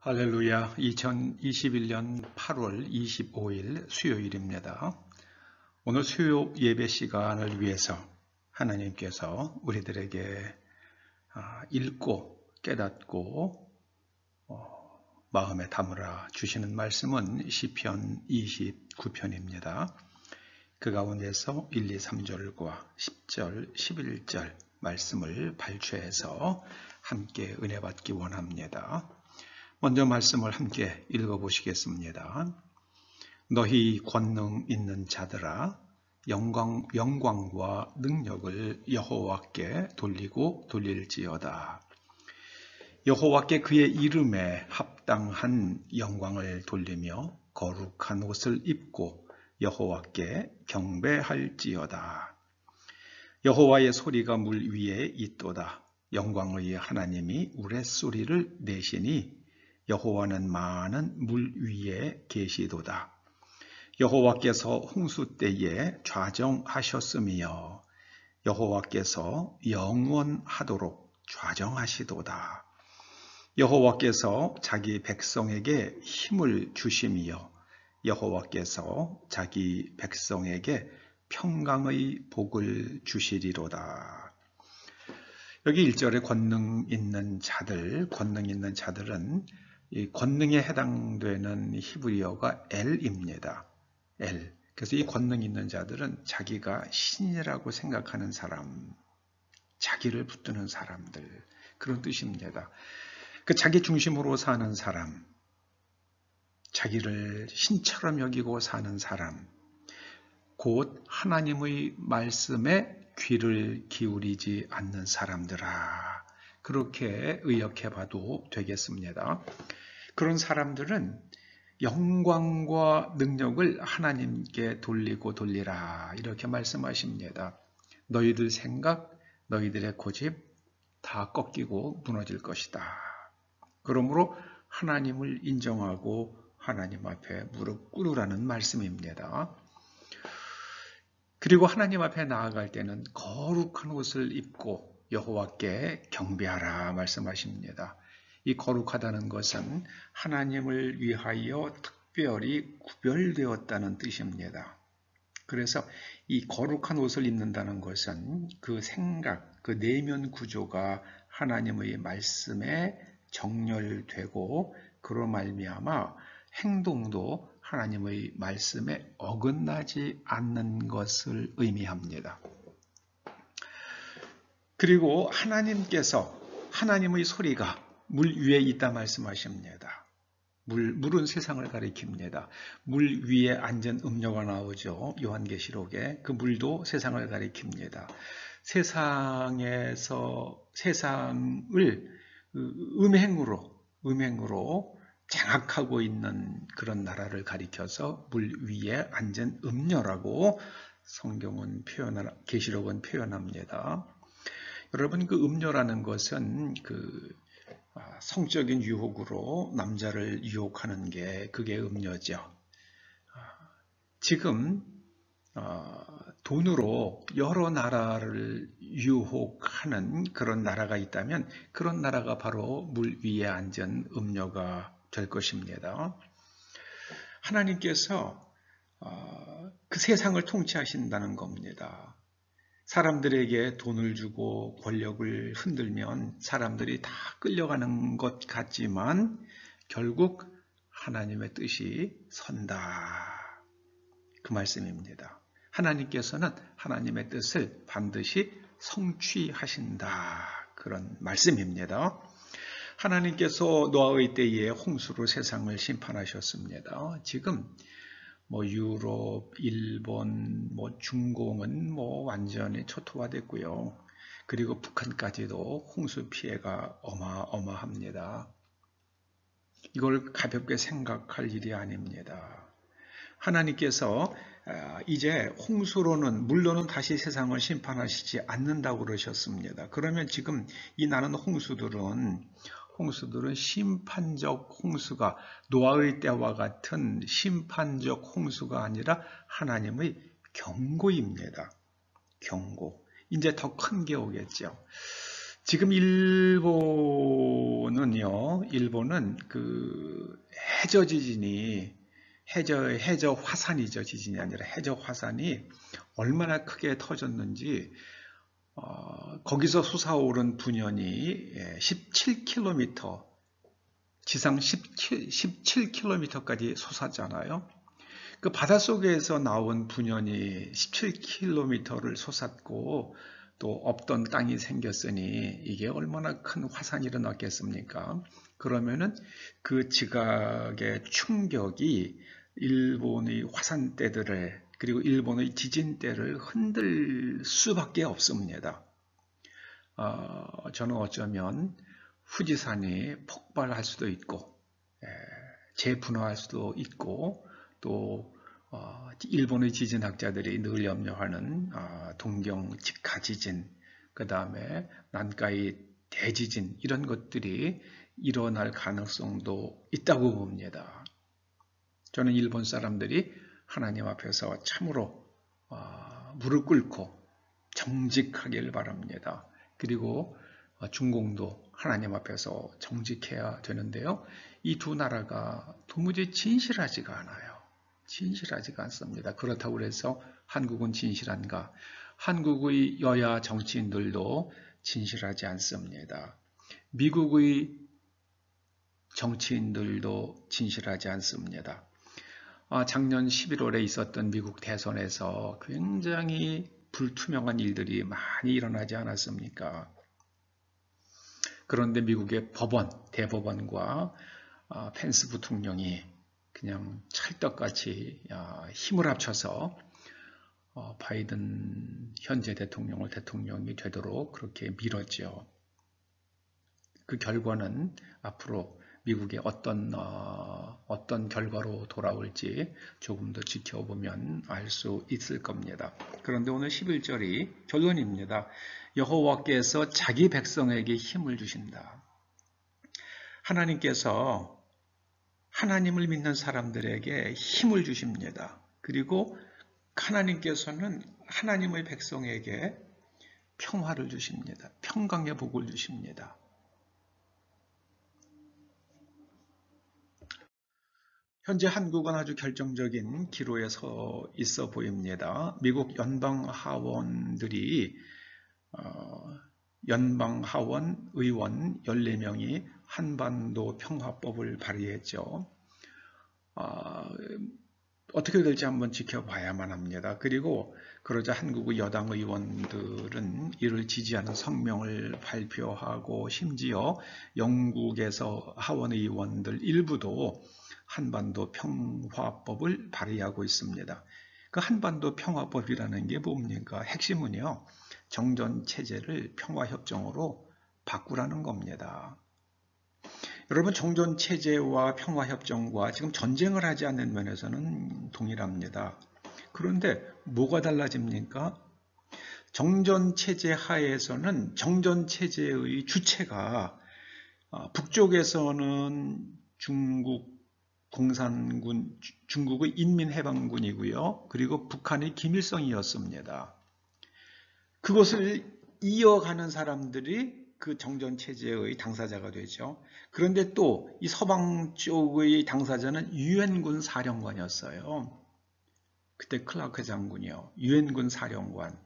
할렐루야. 2021년 8월 25일 수요일입니다. 오늘 수요 예배 시간을 위해서 하나님께서 우리들에게 읽고 깨닫고 마음에 담으라 주시는 말씀은 시편 29편입니다. 그 가운데서 1, 2, 3절과 10절, 11절 말씀을 발췌해서 함께 은혜 받기 원합니다. 먼저 말씀을 함께 읽어보시겠습니다. 너희 권능 있는 자들아, 영광과 능력을 여호와께 돌리고 돌릴지어다. 여호와께 그의 이름에 합당한 영광을 돌리며 거룩한 옷을 입고 여호와께 경배할지어다. 여호와의 소리가 물 위에 있도다. 영광의 하나님이 우레소리를 내시니 여호와는 많은 물 위에 계시도다. 여호와께서 홍수 때에 좌정하셨으며 여호와께서 영원하도록 좌정하시도다. 여호와께서 자기 백성에게 힘을 주시며 여호와께서 자기 백성에게 평강의 복을 주시리로다. 여기 1절에 권능 있는 자들은 이 권능에 해당되는 히브리어가 엘입니다. 엘. 그래서 이 권능 있는 자들은 자기가 신이라고 생각하는 사람, 자기를 붙드는 사람들, 그런 뜻입니다. 그 자기 중심으로 사는 사람, 자기를 신처럼 여기고 사는 사람, 곧 하나님의 말씀에 귀를 기울이지 않는 사람들아, 그렇게 의역해 봐도 되겠습니다. 그런 사람들은 영광과 능력을 하나님께 돌리고 돌리라, 이렇게 말씀하십니다. 너희들 생각, 너희들의 고집 다 꺾이고 무너질 것이다. 그러므로 하나님을 인정하고 하나님 앞에 무릎 꿇으라는 말씀입니다. 그리고 하나님 앞에 나아갈 때는 거룩한 옷을 입고 여호와께 경배하라 말씀하십니다. 이 거룩하다는 것은 하나님을 위하여 특별히 구별되었다는 뜻입니다. 그래서 이 거룩한 옷을 입는다는 것은 그 생각, 그 내면 구조가 하나님의 말씀에 정렬되고 그로 말미암아 행동도 하나님의 말씀에 어긋나지 않는 것을 의미합니다. 그리고 하나님께서 하나님의 소리가 물 위에 있다 말씀하십니다. 물은 세상을 가리킵니다. 물 위에 앉은 음료가 나오죠. 요한계시록에 그 물도 세상을 가리킵니다. 세상을 음행으로 장악하고 있는 그런 나라를 가리켜서 물 위에 앉은 음녀라고 성경은 계시록은 표현합니다. 여러분, 그 음녀라는 것은 성적인 유혹으로 남자를 유혹하는 게 그게 음녀죠. 지금 돈으로 여러 나라를 유혹하는 그런 나라가 있다면 그런 나라가 바로 물 위에 앉은 음녀가 될 것입니다. 하나님께서 그 세상을 통치하신다는 겁니다. 사람들에게 돈을 주고 권력을 흔들면 사람들이 다 끌려가는 것 같지만 결국 하나님의 뜻이 선다, 그 말씀입니다. 하나님께서는 하나님의 뜻을 반드시 성취하신다, 그런 말씀입니다. 하나님께서 노아의 때에 홍수로 세상을 심판하셨습니다. 지금 유럽, 일본, 중공은 완전히 초토화됐고요. 그리고 북한까지도 홍수 피해가 어마어마합니다. 이걸 가볍게 생각할 일이 아닙니다. 하나님께서 이제 물로는 다시 세상을 심판하시지 않는다고 그러셨습니다. 그러면 지금 이 나는 홍수들은 심판적 홍수가, 노아의 때와 같은 심판적 홍수가 아니라 하나님의 경고입니다. 경고. 이제 더 큰 게 오겠죠. 지금 일본은요, 일본은 그 해저 지진이 해저 화산이죠. 지진이 아니라 해저 화산이 얼마나 크게 터졌는지 거기서 솟아오른 분연이 17km, 지상 17km까지 솟았잖아요. 그 바닷속에서 나온 분연이 17km를 솟았고 또 없던 땅이 생겼으니 이게 얼마나 큰 화산이 일어났겠습니까? 그러면은 그 지각의 충격이 일본의 화산대들을 그리고 일본의 지진대를 흔들 수밖에 없습니다. 저는 어쩌면 후지산이 폭발할 수도 있고 재분화할 수도 있고 또 일본의 지진학자들이 늘 염려하는 동경 직하 지진, 그 다음에 난카이 대지진 이런 것들이 일어날 가능성도 있다고 봅니다. 저는 일본 사람들이 하나님 앞에서 참으로 무릎 꿇고 정직하길 바랍니다. 그리고 중공도 하나님 앞에서 정직해야 되는데요. 이 두 나라가 도무지 진실하지가 않아요. 진실하지가 않습니다. 그렇다고 해서 한국은 진실한가? 한국의 여야 정치인들도 진실하지 않습니다. 미국의 정치인들도 진실하지 않습니다. 작년 11월에 있었던 미국 대선에서 굉장히 불투명한 일들이 많이 일어나지 않았습니까? 그런데 미국의 대법원과 펜스 부통령이 그냥 찰떡같이 힘을 합쳐서 바이든 현재 대통령을 대통령이 되도록 그렇게 밀었죠. 그 결과는 앞으로 미국의 어떤 결과로 돌아올지 조금 더 지켜보면 알 수 있을 겁니다. 그런데 오늘 11절이 결론입니다. 여호와께서 자기 백성에게 힘을 주신다. 하나님께서 하나님을 믿는 사람들에게 힘을 주십니다. 그리고 하나님께서는 하나님의 백성에게 평화를 주십니다. 평강의 복을 주십니다. 현재 한국은 아주 결정적인 기로에 서 있어 보입니다. 미국 연방하원들이 연방하원 의원 14명이 한반도 평화법을 발의했죠. 어떻게 될지 한번 지켜봐야만 합니다. 그리고 그러자 한국의 여당 의원들은 이를 지지하는 성명을 발표하고 심지어 영국에서 하원 의원들 일부도 한반도 평화법을 발의하고 있습니다. 그 한반도 평화법이라는 게 뭡니까? 핵심은요, 정전체제를 평화협정으로 바꾸라는 겁니다. 여러분, 정전체제와 평화협정과 지금 전쟁을 하지 않는 면에서는 동일합니다. 그런데 뭐가 달라집니까? 정전체제 하에서는 정전체제의 주체가 북쪽에서는 중국의 인민해방군이고요. 그리고 북한의 김일성이었습니다. 그것을 이어가는 사람들이 그 정전체제의 당사자가 되죠. 그런데 또 이 서방 쪽의 당사자는 유엔군 사령관이었어요. 그때 클라크 장군이요. 유엔군 사령관.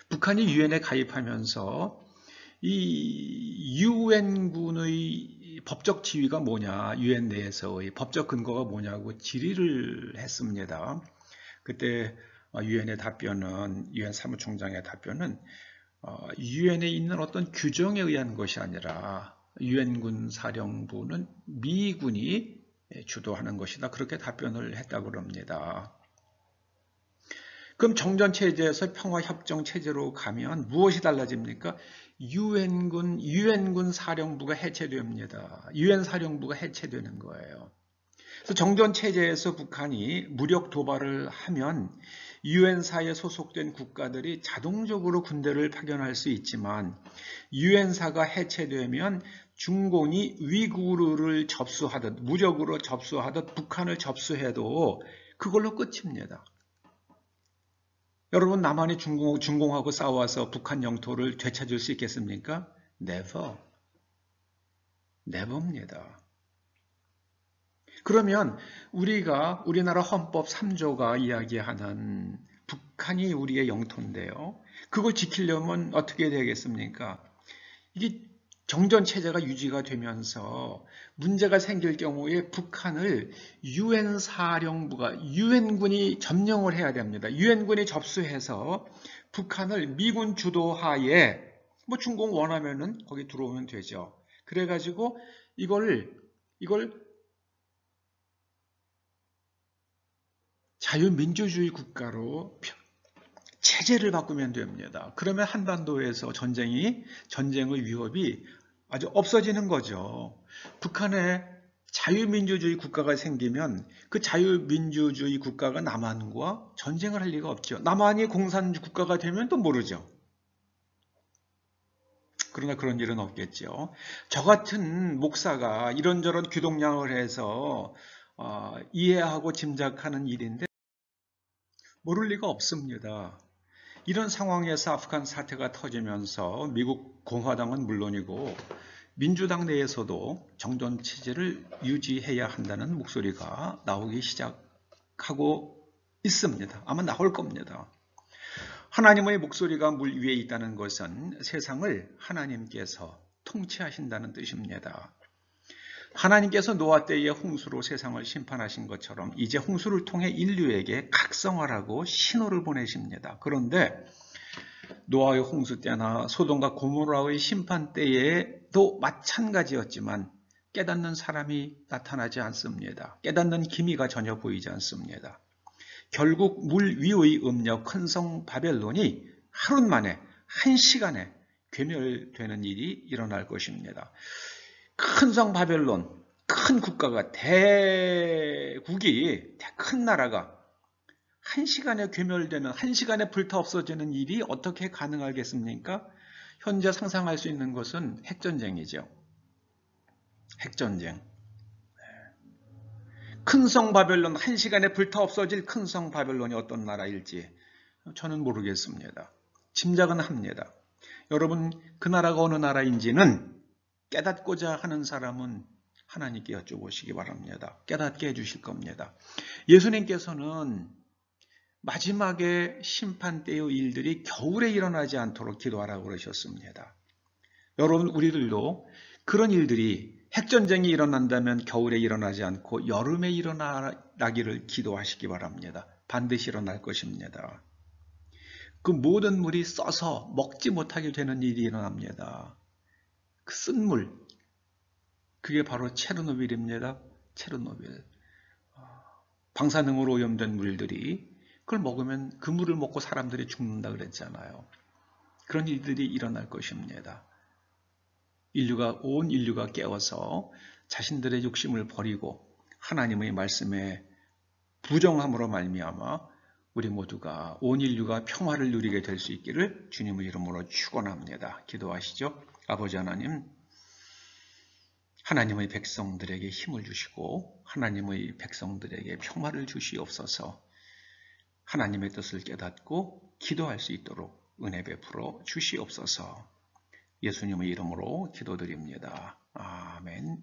북한이 유엔에 가입하면서 이 유엔군의 법적 지위가 뭐냐, 유엔 내에서의 법적 근거가 뭐냐고 질의를 했습니다. 그때 유엔의 답변은, 유엔 사무총장의 답변은 유엔에 있는 어떤 규정에 의한 것이 아니라 유엔군 사령부는 미군이 주도하는 것이다. 그렇게 답변을 했다고 합니다. 그럼 정전체제에서 평화협정체제로 가면 무엇이 달라집니까? 유엔군 사령부가 해체됩니다. 유엔 사령부가 해체되는 거예요. 그래서 정전체제에서 북한이 무력 도발을 하면 유엔사에 소속된 국가들이 자동적으로 군대를 파견할 수 있지만 유엔사가 해체되면 중공이 위구르를 접수하듯 무력으로 접수하듯 북한을 접수해도 그걸로 끝입니다. 여러분, 남한이 중공하고 싸워서 북한 영토를 되찾을 수 있겠습니까? Never. 내봅니다. 그러면 우리나라 헌법 3조가 이야기하는 북한이 우리의 영토인데요. 그걸 지키려면 어떻게 되겠습니까? 이게 정전체제가 유지가 되면서 문제가 생길 경우에 북한을 유엔 사령부가 유엔군이 점령을 해야 됩니다. 유엔군이 접수해서 북한을 미군 주도하에 중공 원하면은 거기 들어오면 되죠. 그래가지고 이걸 자유민주주의 국가로 체제를 바꾸면 됩니다. 그러면 한반도에서 전쟁의 위협이 아주 없어지는 거죠. 북한에 자유민주주의 국가가 생기면 그 자유민주주의 국가가 남한과 전쟁을 할 리가 없죠. 남한이 공산 국가가 되면 또 모르죠. 그러나 그런 일은 없겠죠. 저 같은 목사가 이런저런 귀동냥을 해서 이해하고 짐작하는 일인데 모를 리가 없습니다. 이런 상황에서 아프간 사태가 터지면서 미국 공화당은 물론이고 민주당 내에서도 정전 체제를 유지해야 한다는 목소리가 나오기 시작하고 있습니다. 아마 나올 겁니다. 하나님의 목소리가 물 위에 있다는 것은 세상을 하나님께서 통치하신다는 뜻입니다. 하나님께서 노아 때의 홍수로 세상을 심판하신 것처럼 이제 홍수를 통해 인류에게 각성하라고 신호를 보내십니다. 그런데 노아의 홍수 때나 소돔과 고모라의 심판 때에도 마찬가지였지만 깨닫는 사람이 나타나지 않습니다. 깨닫는 기미가 전혀 보이지 않습니다. 결국 물 위의 음력 큰 성 바벨론이 하루 만에 1시간에 괴멸되는 일이 일어날 것입니다. 큰 성 바벨론, 큰 국가가, 대국이, 큰 나라가 1시간에 괴멸되는, 1시간에 불타 없어지는 일이 어떻게 가능하겠습니까? 현재 상상할 수 있는 것은 핵전쟁이죠. 핵전쟁. 큰 성 바벨론, 1시간에 불타 없어질 큰 성 바벨론이 어떤 나라일지 저는 모르겠습니다. 짐작은 합니다. 여러분, 그 나라가 어느 나라인지는 깨닫고자 하는 사람은 하나님께 여쭤보시기 바랍니다. 깨닫게 해주실 겁니다. 예수님께서는 마지막에 심판 때의 일들이 겨울에 일어나지 않도록 기도하라고 그러셨습니다. 여러분, 우리들도 그런 일들이 핵전쟁이 일어난다면 겨울에 일어나지 않고 여름에 일어나기를 기도하시기 바랍니다. 반드시 일어날 것입니다. 그 모든 물이 써서 먹지 못하게 되는 일이 일어납니다. 그 쓴 물, 그게 바로 체르노빌입니다. 체르노빌. 방사능으로 오염된 물들이 그걸 먹으면 그 물을 먹고 사람들이 죽는다 그랬잖아요. 그런 일들이 일어날 것입니다. 온 인류가 깨어서 자신들의 욕심을 버리고 하나님의 말씀에 부정함으로 말미암아 우리 모두가 온 인류가 평화를 누리게 될 수 있기를 주님의 이름으로 축원합니다. 기도하시죠. 아버지 하나님, 하나님의 백성들에게 힘을 주시고 하나님의 백성들에게 평화를 주시옵소서. 하나님의 뜻을 깨닫고 기도할 수 있도록 은혜 베풀어 주시옵소서. 예수님의 이름으로 기도드립니다. 아멘.